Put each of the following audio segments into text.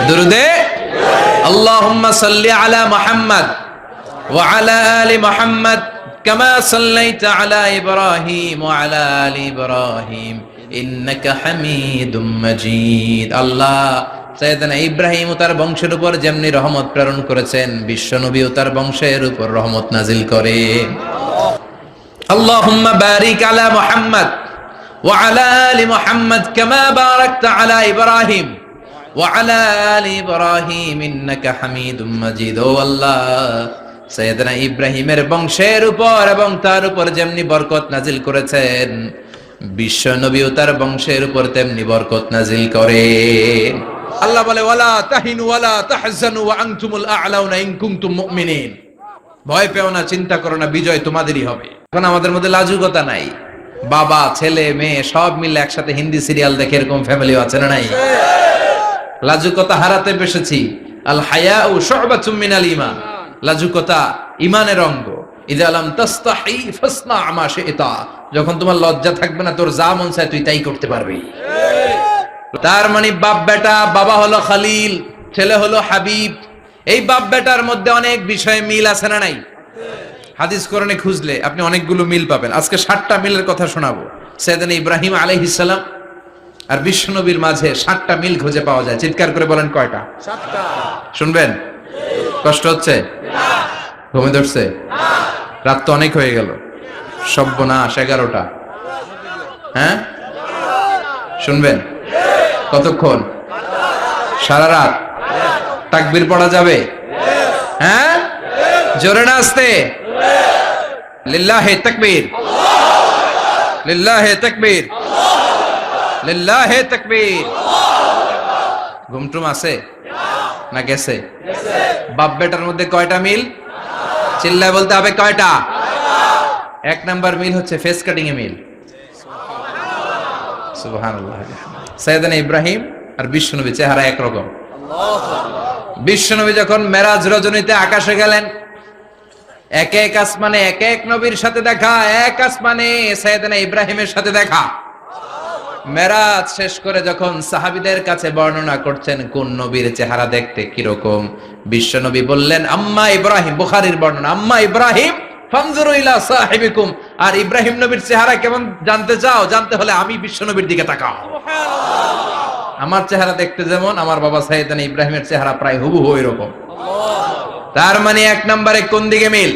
দুরুদে আল্লাহুম্মা সাল্লি আলা মুহাম্মাদ ওয়া আলা আলি মুহাম্মাদ কামা সাল্লাইতা আলা ইব্রাহিম ওয়া আলা আলি ইব্রাহিম ইন্নাকা হামিদুম মাজিদ। আল্লাহ সাইয়েদনা ইব্রাহিম ও তার বংশের উপর যেমনি রহমত প্রেরণ করেছেন, বিশ্ব নবী ও তার বংশের উপর রহমত নাজিল করেন। আল্লাহুম্মা বারিক আলা মুহাম্মাদ ওয়া আলা আলি মুহাম্মাদ কামা বারাকতা আলা ইব্রাহিম ওয়া আলা আলি ইব্রাহিম ইন্নাকা হামিদুম মাজিদ। ও আল্লাহ, সাইয়েদনা ইব্রাহিমের বংশের উপর এবং তার উপর যেমনি বরকত নাজিল করেছেন, বিশ্ব নবী ও তার বংশের উপর তেমনি বরকত নাজিল করেন। আল্লাহ বলে ওয়ালা তাহিনু ওয়ালা তাহজানু ওয়া আনতুমুল আ'লাউনা ইন কুনতুম মুমিনিন। ভয় পেও না, চিন্তা করো না, বিজয় তোমাদেরই হবে। এখন আমাদের মধ্যে লাজুকতা নাই, বাবা ছেলে মেয়ে সব মিলে একসাথে হিন্দি সিরিয়াল দেখে এরকম ফ্যামিলিও আছে না নাই? লাজুকতা হারাতে বসেছি। আল হায়াউ শু'বাতুম মিনাল ঈমান। লাজুকতা ঈমানের অঙ্গ। ইযা লাম তাস্তাহি ফাসনা মা শি'তা। যখন তোমার লজ্জা থাকবে না, তোর যা মন চায় তুই তাই করতে পারবি। তার মানে বাপ বেটা, বাবা হলো খলিল, ছেলে হলো হাবিব। এই বাপ বেটার মধ্যে অনেক বিষয়ে মিল আছে না নাই? হাদিস কোরআনে খুঁজলে আপনি অনেকগুলো মিল পাবেন। আজকে 7টা মিলের কথা শোনাবো। সাইয়েদনা ইব্রাহিম আলাইহিস সালাম আর বিশ্ব নবীর মাঝে 7টা মিল খুঁজে পাওয়া যায়। চিৎকার করে বলেন কয়টা? 7টা। শুনবেন? কষ্ট হচ্ছে? না। ঘুমে ধরছে? না। রাত তো অনেক হয়ে গেল। সর্বনাশ, 11টা। হ্যাঁ, শুনবেন? কতক্ষণ? সারা রাত। তাকবীর পড়া যাবে? হ্যাঁ, জোরে না আস্তে? লিল্লাহে তাকবীর, লিল্লাহে তাকবীর, লিল্লাহে তাকবীর। ঘুমটুম আছে না গেছে? বাপ বেটার মধ্যে কয়টা মিল? চিল্লায় বলতে হবে কয়টা? 1 নাম্বার মিল হচ্ছে ফেস কাটিং এ মিল। সুবহানাল্লাহ। সাইয়েদনা ইব্রাহিম আর বিশ্বনবী চেহারা একরকম। বিশ্বনবী যখন মেরাজ রজনীতে আকাশে গেলেন, এক এক আসমানে এক এক নবীর সাথে দেখা, এক আসমানে সাইয়েদনা ইব্রাহিমের সাথে দেখা। মেরাজ শেষ করে যখন সাহাবীদের কাছে বর্ণনা করছেন কোন নবীর চেহারা দেখতে কিরকম, বিশ্বনবী বললেন আম্মা ইব্রাহিম। বুখারীর বর্ণনা, আম্মা ইব্রাহিম ফানজুরু ইলা সাহিবিকুম। আর ইব্রাহিম নবীর চেহারা কেমন জানতে চাও? জানতে হলে আমি বিশ্বনবীর দিকে তাকাও। আমার চেহারা দেখতে যেমন, আমার বাবা সাইয়েদনা ইব্রাহিমের চেহারা প্রায় হুবহু এরকম। তার মানে 1 নম্বরে কোন দিকে মিল?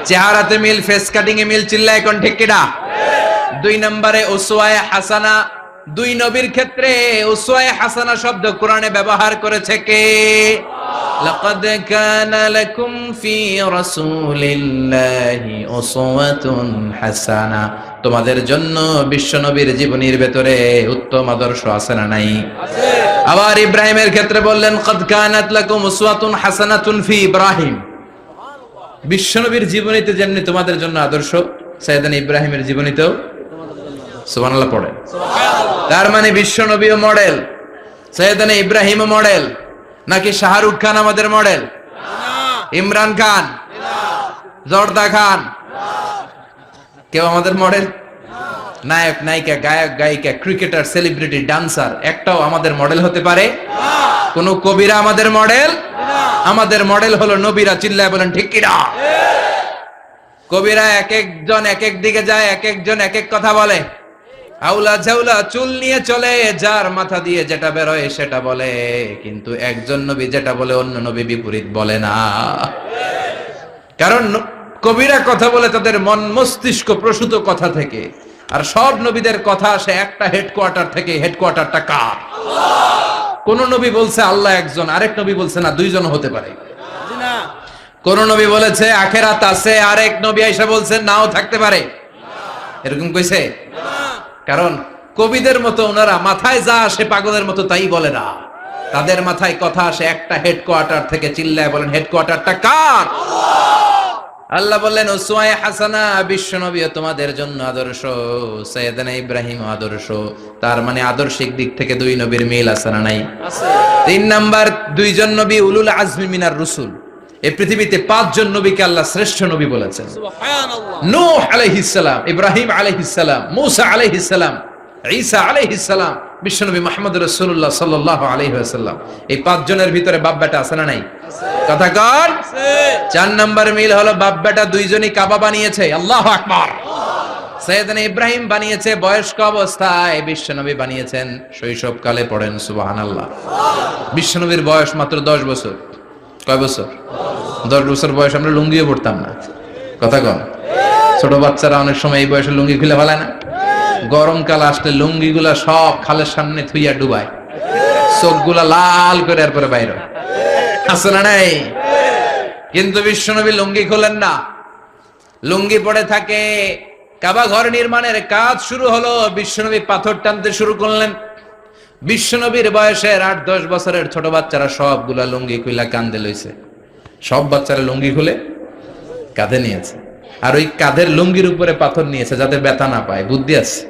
চেহারাতে মিল, ফেস কাটিং এ মিল। চিল্লায় কোন ঠিক কিনা? 2 নম্বরে উসওয়ায়ে হাসানা। 2 নবীর ক্ষেত্রে উসওয়ায়ে হাসানা শব্দ কোরআনে ব্যবহার করেছে কে? লাকাদ কানা লাকুম ফি রাসূলিল্লাহি উসওয়াতুন হাসানা। তোমাদের জন্য বিশ্ব নবীর জীবনীর ভেতরে উত্তম আদর্শ আছে না নাই? আছে। আবার ইব্রাহিমের ক্ষেত্রে বললেন কাদ কানাত লাকুম উসওয়াতুন হাসানাতুন ফি ইব্রাহিম। বিশ্ব নবীর জীবনীতে যেমনি তোমাদের জন্য আদর্শ, সাইয়েদনা ইব্রাহিমের জীবনীতেও। সুবহানাল্লাহ পড়ে। তার মানে বিশ্ব নবীও মডেল, সাইয়েদনা ইব্রাহিমও মডেল। নাকি শাহরুখ খান আমাদের মডেল? ইমরান খান, জর্দা খান, কেউ আমাদের মডেল? নায়ক নায়িকা, গায়ক গায়িকা, ক্রিকেটার, সেলিব্রিটি, ডান্সার একটাও আমাদের মডেল হতে পারে? কোন কবিরা আমাদের মডেল? আমাদের মডেল হলো নবীরা। চিল্লায় বলেন ঠিক কিনা? কবিরা এক একজন এক এক দিকে যায়, এক একজন এক এক কথা বলে। আউলা ঝাউলা চুল নিয়ে চলে, যার মাথা দিয়ে যেটা বেরোয় সেটা বলে। কিন্তু একজন নবী যেটা বলে অন্য নবী বিপরীত বলে না। কারণ কবিরা কথা বলে তাদের মন মস্তিষ্ক প্রসূত কথা থেকে, আর সব নবীদের কথা আসে একটা হেডকোয়ার্টার থেকে। হেডকোয়ার্টারটা কার? কোন নবী বলছে আল্লাহ একজন, আরেক নবী বলছে না 2 জন হতে পারে। কোন নবী বলেছে আখিরাত আছে, আরেক নবী এসে বলছে নাও থাকতে পারে। এরকম কইছে? কারণ কবিদের মতো ওনারা মাথায় যা আসে পাগলের মতো তাই বলে না। তাদের মাথায় কথা আসে একটা হেডকোয়ার্টার থেকে। চিল্লায় বলেন হেডকোয়ার্টারটা কার? আল্লাহ বললেন উসওয়ায়ে হাসানা। বিশ্ব নবী তোমাদের জন্য আদর্শ, সাইয়েদনা ইব্রাহিম আদর্শ। তার মানে আদর্শিক দিক থেকে 2 নবীর মিল আছে না নাই? আছে। 3 নাম্বার, 2 জন নবী উলুল আজমি মিনার রসুল। এই পৃথিবীতে 5 জন নবীকে আল্লাহ শ্রেষ্ঠ নবী বলেছেন। সুবহানাল্লাহ। নূহ আলাইহিস সালাম, ইব্রাহিম আলাইহিস সালাম, মূসা আলাইহিস সালাম, ঈসা আলাইহিস সালাম, বিশ্বনবী মুহাম্মদ রাসূলুল্লাহ সাল্লাল্লাহু আলাইহি ওয়াসাল্লাম। এই পাঁচজনের ভিতরে বাপ বেটা আছে না নাই? কথা কর। 4 নাম্বার মিল হলো বাপ বেটা দুইজনই কাবা বানিয়েছে। আল্লাহু আকবার। সাইয়েদনা ইব্রাহিম বানিয়েছে বয়স্ক অবস্থায়, বিশ্বনবী বানিয়েছেন শৈশবকালে। পড়েন সুবহানাল্লাহ। বিশ্বনবীর বয়স মাত্র 10 বছর। কয় বছর? 10 বছর বয়স আমরা লুঙ্গিও পড়তাম না। কথা কন। ছোট বাচ্চারা অনেক সময় এই বয়সে লুঙ্গি খুলে ফেলায় না? গরমকাল আসলে লুঙ্গিগুলা সব খালের সামনে থুইয়া ডুবায়, চোখগুলা লাল করে এরপরে বাইরে আছে না নাই? কিন্তু বিশ্বনবী লুঙ্গি খোলেন না, লুঙ্গি পড়ে থাকে। কাবা ঘর নির্মাণের কাজ শুরু হলো, বিশ্বনবী পাথর টানতে শুরু করলেন। বিশ্বনবীর বয়সের 8-10 বছরের ছোট বাচ্চারা সবগুলা লুঙ্গি খুইলা কাঁধে লইছে। সব বাচ্চারা লুঙ্গি খুলে কাঁধে নিয়েছে, আর ওই কাঁধের লুঙ্গির উপরে পাথর নিয়েছে যাতে ব্যথা না পায়। বুদ্ধি আছে।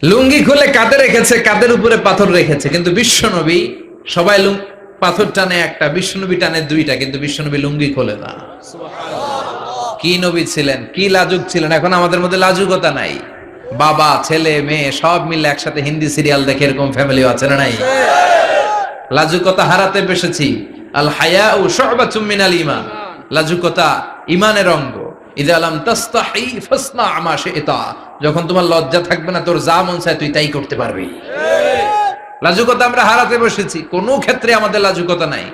লুঙ্গি খুলে কাঁধে রেখেছে, কাঁধের উপরে পাথর রেখেছে। কিন্তু বিশ্বনবী, সবাই পাথর টানে একটা, বিশ্বনবী টানে দুইটা, কিন্তু বিশ্বনবী লুঙ্গি খোলে না। কি নবী ছিলেন, কি লাজুক ছিলেন। এখন আমাদের মধ্যে লাজুকতা নাই। বাবা ছেলে মেয়ে সব মিলে একসাথে হিন্দি সিরিয়াল দেখে এরকম ফ্যামিলিও আছে না নাই? লাজুকতা হারাতে বসেছি। আল হায়াউ শু'বাতুম মিনাল ঈমান। লাজুকতা ঈমানের অঙ্গ। ইযা লাম তাস্তাহি ফাসনা মা শি'তা। যখন তোমার লজ্জা থাকবে না, তোর যা মন চায় তুই তাই করতে পারবি। লাজুকতা আমরা হারাতে বসেছি, কোনো ক্ষেত্রে আমাদের লাজুকতা নাই।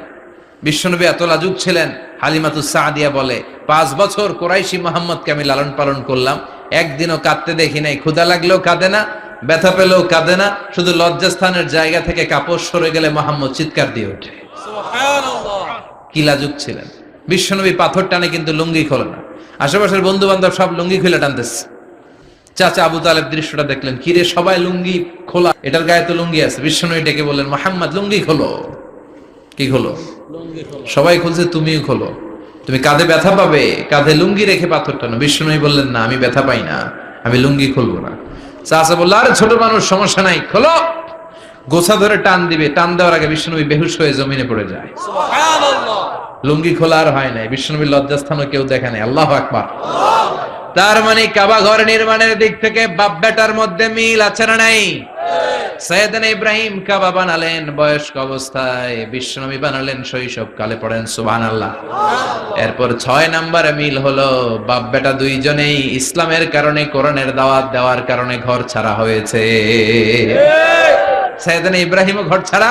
বিশ্বনবী এত লাজুক ছিলেন, হালিমাতুস সাদিয়া বলে 5 বছর কুরাইশি মুহাম্মদকে আমি লালন পালন করলাম, একদিনও কাঁদতে দেখি নাই। ক্ষুধা লাগলেও কাঁদে না, ব্যথা পেলেও কাঁদে না, শুধু লজ্জাস্থানের জায়গা থেকে কাপড় সরে গেলে মুহাম্মদ চিৎকার দিয়ে ওঠে। সুবহানাল্লাহ। কি লাজুক ছিলেন। বিশ্বনবী পাথর টানে কিন্তু লুঙ্গি খোলে না। আশেপাশের বন্ধু বান্ধব সব লুঙ্গি খুলে টানতেছে। চাচা আবু তালেব দৃশ্যটা দেখলেন, কিরে সবাই লুঙ্গি খোলা, এটার গায়ে তো লুঙ্গি আছে। বিশ্বনবী ডেকে বললেন, মুহাম্মদ লুঙ্গি খোলো। কি খোলো? সবাই খুলছে, তুমিও খোলো। তুমি কাঁধে ব্যথা পাবে, কাঁধে লুঙ্গি রেখে পাথর টানো। বিশ্বনবী বললেন, না আমি ব্যথা পাই না, আমি লুঙ্গি খুলবো না। চাচা বললো, আরে ছোট মানুষ, সমস্যা নাই, খোলো। গোছা ধরে টান দিবে, টান দেওয়ার আগে বিশ্বনবী বেহুশ হয়ে জমিনে পড়ে যায়। সুবহানাল্লাহ। লুঙ্গি খোলা আর হয় নাই। বিশ্বনবীর লজ্জাস্থানও কেউ দেখে নাই। আল্লাহু আকবার। তার মানে কাবা ঘর নির্মাণের দিক থেকে বাপ বেটার মধ্যে মিল আছে না নাই? সাইয়েদনা ইব্রাহিম কাবা বানালেন বয়স্ক অবস্থায়, বিশ্বনবী বানালেন শৈশবকালে। পড়েন সুবহানাল্লাহ। এরপর 6 নম্বরে মিল হলো, বাপ বেটা দুইজনেই ইসলামের কারণে, কোরআনের দাওয়াত দেওয়ার কারণে ঘর ছাড়া হয়েছে। সাইয়েদনা ইব্রাহিমও ঘর ছাড়া,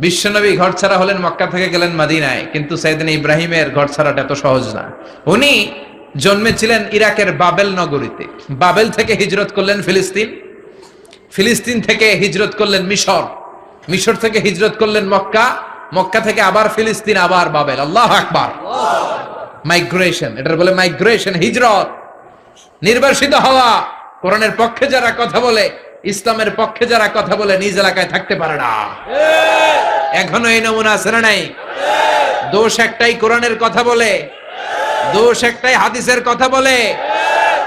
বিশ্বনবী ঘর ছাড়া হলেন, মক্কা থেকে গেলেন মদিনায়। কিন্তু সাইয়েদনা ইব্রাহিমের ঘর ছাড়াটা এত সহজ না। উনি জন্মেছিলেন ইরাকের বাবেল নগরীতে। বাবেল থেকে হিজরত করলেন ফিলিস্তিন, ফিলিস্তিন থেকে হিজরত করলেন মিশর, মিশর থেকে হিজরত করলেন মক্কা, মক্কা থেকে আবার ফিলিস্তিন, আবার বাবেল। আল্লাহু আকবার। মাইগ্রেশন, এটার বলে মাইগ্রেশন, হিজরত। নির্বাসিত হওয়া। কোরআনের পক্ষে যারা কথা বলে, ইসলামের পক্ষে যারা কথা বলে, নিজ এলাকায় থাকতে পারে না। এখনো এই নমুনা আছে না নাই? দোষ একটাই, কোরআনের কথা বলে। দোষ একটাই, হাদিসের কথা বলে।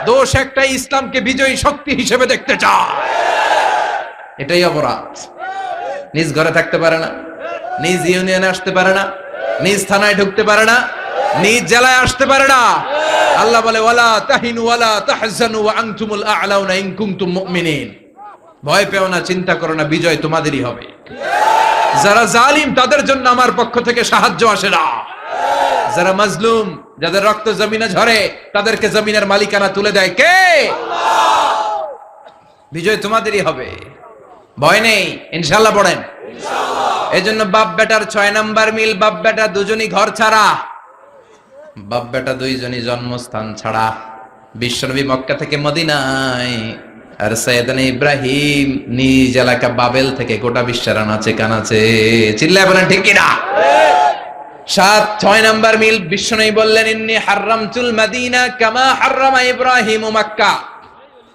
দোষ একটাই, ইসলামকে বিজয়ী শক্তি হিসেবে দেখতে চায়। এটাই অপরাধ। নিজ ঘরে থাকতে পারে না, নিজ ইউনিয়নে আসতে পারে না, নিজ থানায় ঢুকতে পারে না, নিজ জেলায় আসতে পারে না। আল্লাহ বলে, ওয়ালা তাহিনু ওয়ালা তাহজানু ওয়া আনতুমুল আ'লাউনা ইন কুনতুম মুমিনিন। ভয় পেও না, চিন্তা করো না, বিজয় তোমাদেরই হবে। যারা জালিম তাদের জন্য আমার পক্ষ থেকে সাহায্য আসে না। যারা মাজলুম, যাদের রক্ত জমিনে ঝরে, তাদেরকে জমিনের মালিকানা তুলে দেয় কে? আল্লাহ। বিজয় তোমাদেরই হবে, ভয় নেই, ইনশাআল্লাহ। পড়েন ইনশাআল্লাহ। এজন্য বাপ বেটার 6 নাম্বার মিল, বাপ বেটা দুজনই ঘর ছাড়া, বাপ বেটা দুইজনই জন্মস্থান ছাড়া। বিশ্বনবী মক্কা থেকে মদিনায়, আর সাইয়েদনা ইব্রাহিম নিজ এলাকা বাবেল থেকে গোটা বিশ্বের আনাচে কানাচে। চিল্লায় বলেন ঠিক কিনা? 6 নাম্বার মিল, বিশ্বনবী বললেন, ইন্নী হারামতুল মাদিনা কামা হারামা ইব্রাহিম মক্কা।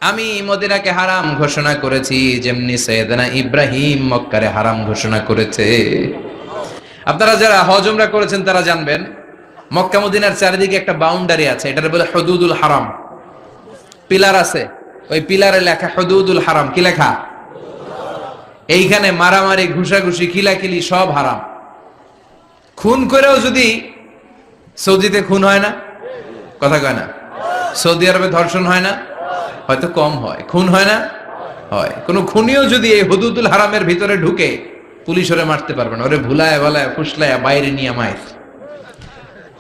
আমি মদিনাকে হারাম ঘোষণা করেছি যেমনি সাইয়েদনা ইব্রাহিম মক্কারে হারাম ঘোষণা করেছে। আপনারা যারা হজ উমরা করেছেন তারা জানবেন, মক্কা মদিনার চারিদিকে একটা বাউন্ডারি আছে, এটার বলে হুদুদুল হারাম। পিলার আছে, ওই পিলারে লেখা হুদুদুল হারাম। কি লেখা? এইখানে মারামারি, ঘুষাঘুষি, কিলাকিলি সব হারাম। খুন করেও যদি, সৌদিতে খুন হয় না, কথা কয় না, সৌদি আরবে ধর্ষণ হয় না? হয়তো কম হয়। খুন হয় না? হয়। কোন খুনিও যদি এই হুদুদুল হারামের ভিতরে ঢুকে, পুলিশ ওরে মারতে পারবে না, ওরে ভুলায় ভালায় ফুসলায় বাইরে নিয়ে মায়ের।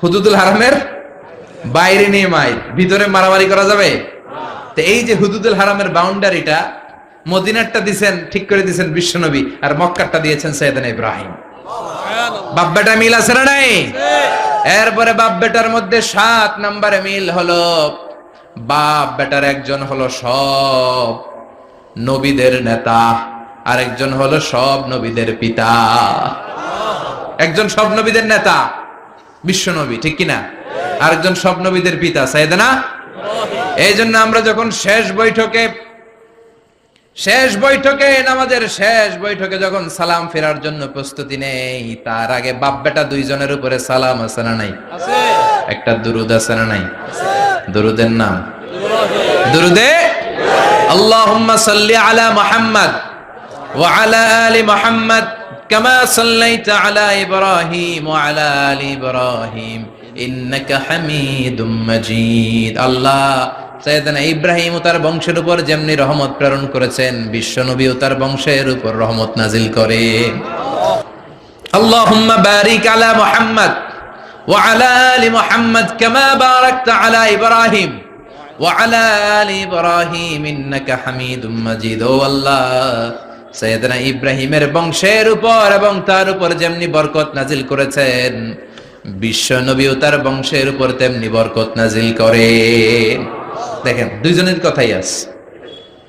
হুদুদুল হারামের বাইরে নিয়ে মায়ের, ভিতরে মারামারি করা যাবে? তো এই যে হুদুদুল হারামের বাউন্ডারিটা, মদিনারটা দিছেন, ঠিক করে দিছেন বিশ্বনবী, আর মক্কারটা দিয়েছেন সাইয়েদনা ইব্রাহিম। বাপ বেটা মিল আছে না নাই? এরপরে বাপ বেটার মধ্যে 7 নম্বরে মিল হলো, বাপ বেটার একজন হলো সব নবীদের নেতা, আর একজন হলো সব নবীদের পিতা। একজন সব নবীদের নেতা বিশ্ব নবী, ঠিক কিনা? আরেকজন সব নবীদের পিতা সাইয়েদনা। এই জন্য আমরা যখন শেষ বৈঠকে নামাজের শেষ বৈঠকে যখন সালাম ফেরার জন্য প্রস্তুতি নেই, তার আগে বাপ বেটা দুইজনের উপরে সালাম আছে না নাই? আছে। একটা দুরুদ আছে না নাই? আছে। দুরুদের নাম দুরুদে আল্লাহুম্মা সাল্লি আলা মুহাম্মাদ ওয়া আলা আলি মুহাম্মাদ কামা সাল্লাইতা আলা ইব্রাহিম ওয়া আলা আলি ইব্রাহিম ইন্নাকা হামিদুম মাজিদ। আল্লাহ সাইয়েদনা ইব্রাহিম ও তার বংশের উপর যেমনি রহমত প্রেরণ করেছেন, বিশ্ব নবী ও তার বংশের উপর রহমত নাজিল করেন। আল্লাহুম্মা বারিক আলা মুহাম্মাদ ওয়া আলা আলি মুহাম্মাদ কামা বারাকতা আলা ইব্রাহিম ওয়া আলা আলি ইব্রাহিম ইন্নাকা হামিদুম মাজিদ। ও আল্লাহ, সাইয়েদনা ইব্রাহিমের বংশের উপর এবং তার উপর যেমনি বরকত নাজিল করেছেন, বিশ্ব নবী ও তার বংশের উপর তেমনি বরকত নাজিল করেন। দেখেন, দুইজনের কথাই আছে,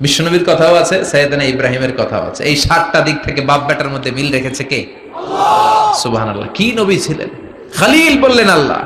বিশ্বনবীর কথাও আছে, সাইয়েদনা ইব্রাহিমের কথাও আছে। এই 7টা দিক থেকে বাপ বেটার মধ্যে মিল রেখেছে কে? আল্লাহ। সুবহানাল্লাহ। কি নবী ছিলেন! খলিল বললেন আল্লাহ।